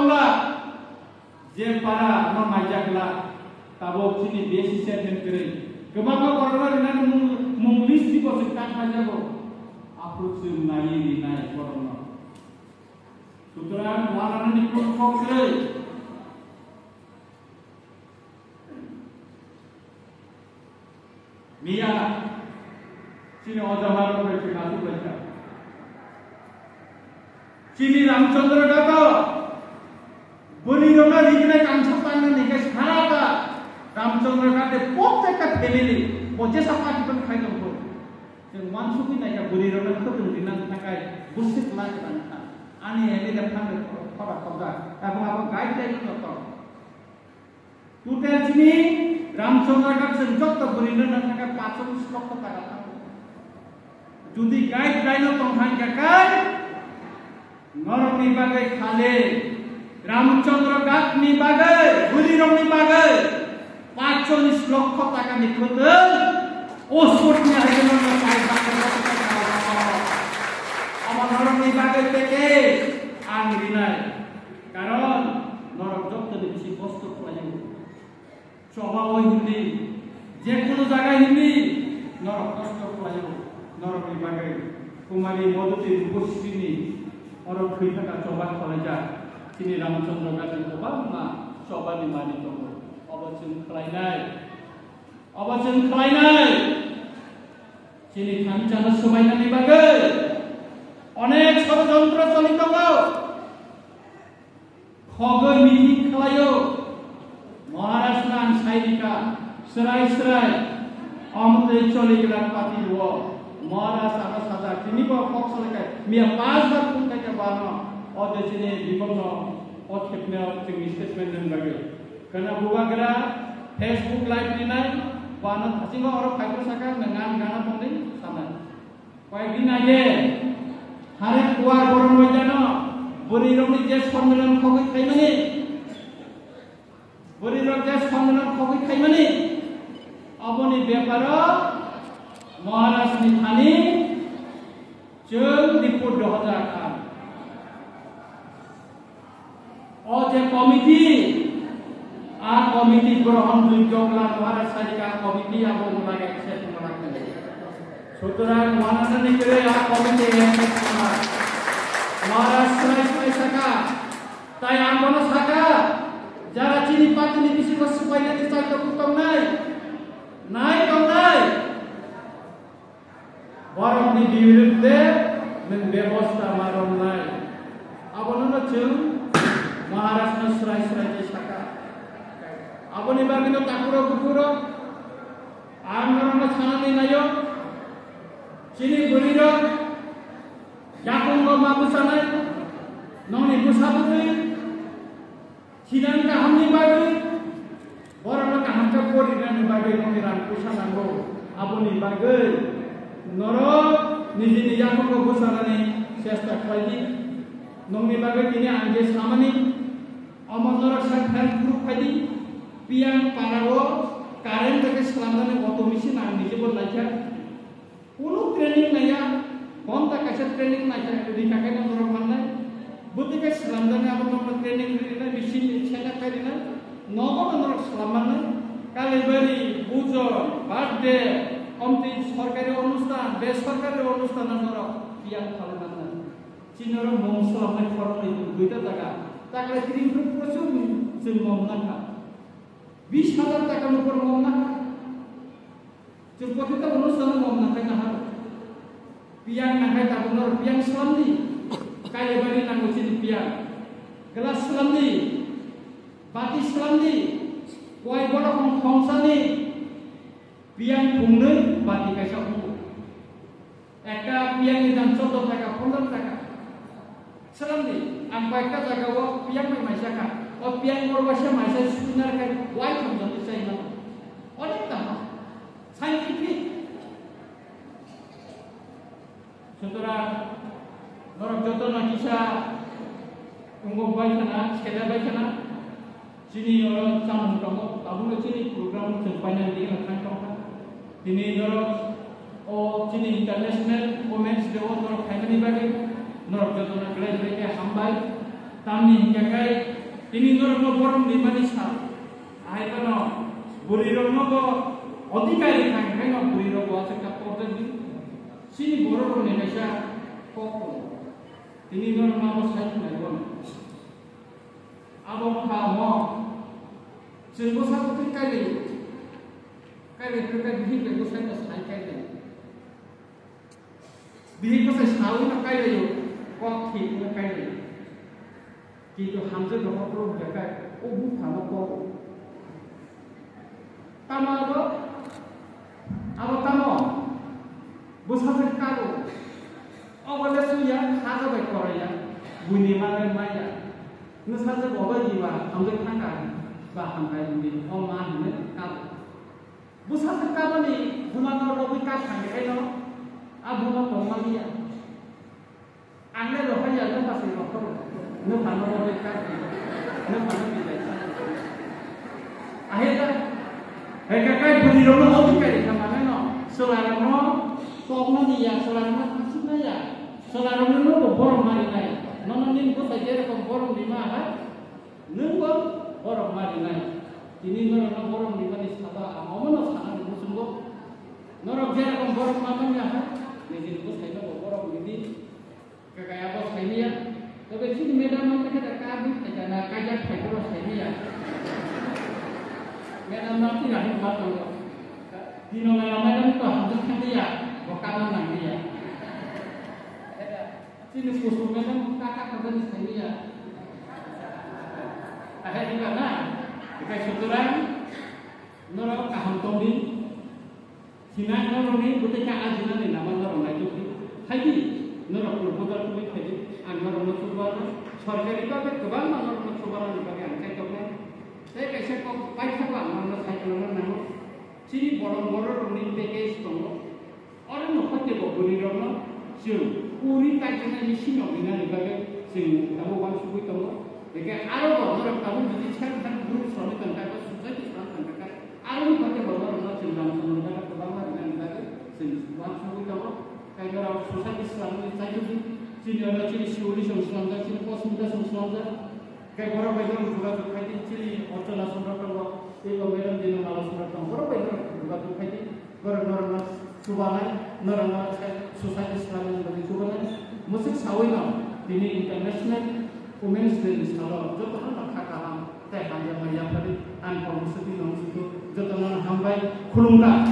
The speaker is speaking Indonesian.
tongla je para no majagla tabo chini besi serben kere kemako korona rinan munglis di posik tak majago approach nai korona sutra warana ni kokle Mia chini odamaro ke chinasu baca chini Ramchandra kata beri rona dikne kansap tangna nikah sarata Ramchandra kata proত্যেকটা family boje sapa kita khai dongko jeng mansuki naika beri rona khotun dinan thakai busit lai tangka ani ele da phang khora khora ebong abong guide dai to tutel chini Ramchandra kata jotto beri rona thakai 500 শ্লোক টাকা যদি guide line তংহাই কাকাই নরকনি বাগে খালে রামচন্দ্র গাতনি বাগে বুলিরমনি বাগে 45 লক্ষ টাকা নিখোতে ওষুধ নিয়ে হাইল না চাই আমার নরকনি বাগে থেকে আং রিনাই কারণ নরক যত বেশি কষ্ট পাই স্বভাব হিন্দি যে কোনো জায়গায় হিন্দি নরক কষ্ট পাই নরক বিভাগে কুমারী মধুতি রূপশ্রীনি অরক খৈথাকা চবা খলাইজা তিনি রামচন্দ্র গাছেন গোবাং মা চবানি মানি দङ অবচন খালাইনাই তিনি থানচানা সমাইনানি বাগে অনেক ষড়যন্ত্র চলিত খগৈ মিহি খালাইও মহারাজ নাম সাইরিকা সেরাই সেরাই অমতে চলে গেলাম পাতিল Mara sama saja kini bawa fox lekai, mia pas bar pun kaya bano, ode sini bibono, ode kepnya tinggi statement dan bagai. Karena buka kira Facebook live ni nai, bano asing orang kaya saka dengan gana ponding sama. Kaya gini aja, hari keluar borong wajano, beri rong jes pondingan kopi kaya mana? Beri rong jes pondingan kopi kaya mana? Aboni beparo. Maharaj ni thani jeng report 2000 kan oje komiti grohon dujogla Maharaj sarika komiti abo mulai accept melakukan sutra mana ni kere komiti Maharaj sarai saka tai ambono saka jara chini patni bisi ko supaya dicai to kutong nai Warok ni diwiruddhe men ବ୍ୟବস্থা marom nai abono chung Maharaj na serai saka aboni bagino takuro kukuro amrona chanani nayo chini buriro yakungo mabusanai noni busabutui chidan ka hamni bagi borona ka hamka poriran bagi noni ran pusanango aboni bagi Norok niji nija ko busarani chesta khaidi nongni bagai kini anje samani amon norok sakhan group khaidi piang parawo karen take slamane oto machine ang nije bol laja puno training naya konta kasa training naya di kakai norok manai buti ke slamane abon norok training rina machine chena karina nogo norok slamane kalibari bujo birthday Omti সরকারি অনুষ্ঠান বেসরকারি অনুষ্ঠান নরক পিয়ান খালেন চিনর মংসলামে খরচ দুইটা টাকা টাকা কিন্তু প্রচুর जों মমনাকা 20000 টাকার উপর মমনাকা जों প্রতিটা অনুষ্ঠানে মমনাকা না হার পিয়ান নাকাই তাবনর পিয়ান সালামনি কাইবারি নাঙ্গো চিনি পিয়ান গ্লাস সালামনি বাতি সালামনি কয় বড় খংসানি piang pungne bati kaisa hukum. Eka piang ni dan 14 taka 15 taka. Salam ni, angka eka jaga wa piang mai masyaka. O piang morwasya masya sunar kan wai kam jadi saya nama. Oleh tahu, scientific. Saudara, norok jodoh nak kisah unggul baik sana, sekedar baik sana. Sini orang sama kamu, tahu le sini program sepanjang dia akan kau. Ini norok sini international women's day norok family bagi norok jodoh nak gelai gelai hambai tamni hinggakai ini normo borong di manisa ahai kono buri romo ko अधिकारी खांखाय न बुरी रो बासे का पोते दी सिनी बोरो रो ने NASA cocoa तिनी न माबो साइ नाय वन आबो खा म जोंबो साबो कायले का बिहि बेखौ साइ ना साइ कायले बिहि को साइ साउ ना कायले यो को थि ना कायले कि तो हमजे न प्रो जका ओ बु खानो को तामाबो abo tamo bushaje karo obole suya haja bai koraya buni mane maya nusaje boba jiwa amje khanga ba hamkai buni o ma hine karo bushaje karo ni bumano robi ka khange kaino abuma tomaliya angle rohaya no pase rokoro no phano robi ka no phano bilai aheta eka kai buni rono obi kai kamane Solarano, topno dia, solarano maksudnya ya, solarano nunggu borong mari nai, nono nin ko saja ko borong di mana, nunggu borong mari nai, ini nono borong di mana saba, amono sana nunggu sungguh, nono jera ko borong mana ya, nin ko saja ko borong ini, kakak apa saja ya, tapi sini medan mana kita kabut, kita nak kajak kita saja ya, medan nanti nanti matang. Dino medan to hamjak kan dia bokalan nang dia sini susu medan kakak kerja di dia ada juga nah kita syukuran noro kaham tombi sinan noro ni butika ajunan ni nama noro nai juki haji noro purpodar kulit haji anwar noro subara सरकारी का गोबां नरो सुबारानि बागै आं सायख'बाय बे खायसेखौ बायखाबा नरो सायख'नो नांगौ सिनि बर' रंनि पेकेज दङ आरो न'खरखौ बोरैनो जों उरि कायजेनायनि सिङाव गैनानै बागै जों दाबो बां सुबुय दङ बेखाय आरो नरो दाबो जुदि सेल्फ ग्रुप सनि कन्टाक्ट ससाइटि सनि कन्टाक्ट आरो न'खरखौ बर' जों नाम सोलोंनानै गोबां मारिनानै बागै जों बां सुबुय दङ कायगराव ससाइटि सनि सायख'नि Sini ciri siuli sumslamda ciri posmuda sumslamda kayak orang baiknya juga tukai ciri orcela sumber kalau itu mereka di nama sumber kalau orang baiknya juga tukai orang subangan orang society Islam dari subangan musik sawina ini international women's day misalnya jodoh anak kakak teh hanya melihat tadi anpon musik itu jodoh anak hambai kulunglah